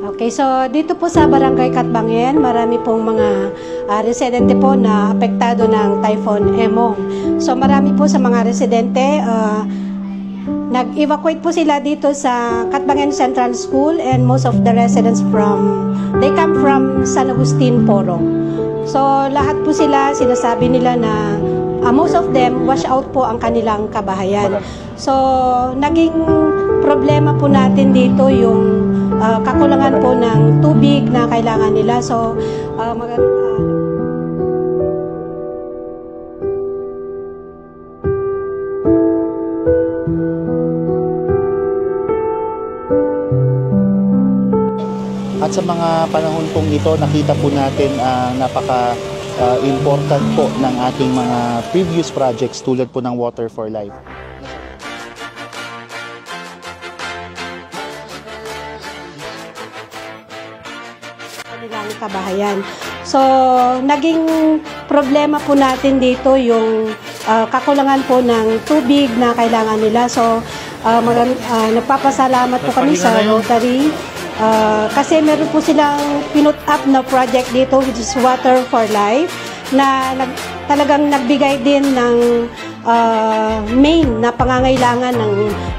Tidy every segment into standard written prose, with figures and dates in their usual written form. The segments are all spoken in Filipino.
Okay, so dito po sa Barangay Katbangin, marami pong mga residente po na apektado ng Typhoon Emong. So marami po sa mga residente, nag-evacuate po sila dito sa Katbangin Central School, and most of the residents they come from San Agustin, Poro. So lahat po sila, sinasabi nila na most of them, wash out po ang kanilang kabahayan. So naging problema po natin dito yung kakulangan po ng tubig na kailangan nila. So at sa mga panahon pong ito, nakita po natin napaka-important po ng ating mga previous projects tulad po ng Water for Life. Kanilang kabahayan. So, naging problema po natin dito yung kakulangan po ng tubig na kailangan nila. So, nagpapasalamat po kami sa Rotary kasi meron po silang pinut up na project dito, which is Water for Life, na talagang nagbigay din ng main na pangangailangan ng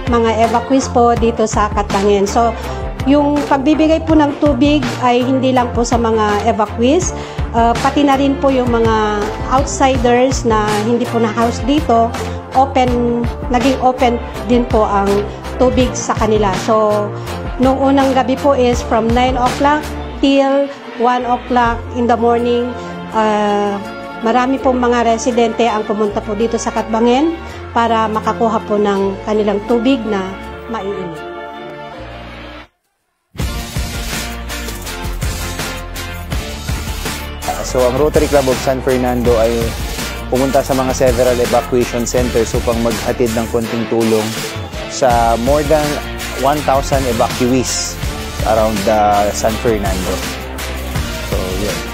mga evacuees po dito sa Katbangin. So, yung pagbibigay po ng tubig ay hindi lang po sa mga evacuees, pati na rin po yung mga outsiders na hindi po na-house dito, naging open din po ang tubig sa kanila. So, nung unang gabi po is from 9 o'clock till 1 o'clock in the morning, marami pong mga residente ang pumunta po dito sa Katbangin para makakuha po ng kanilang tubig na maiinit. So ang Rotary Club of San Fernando ay pumunta sa mga several evacuation centers upang maghatid ng konting tulong sa more than 1,000 evacuees around San Fernando. So, yun.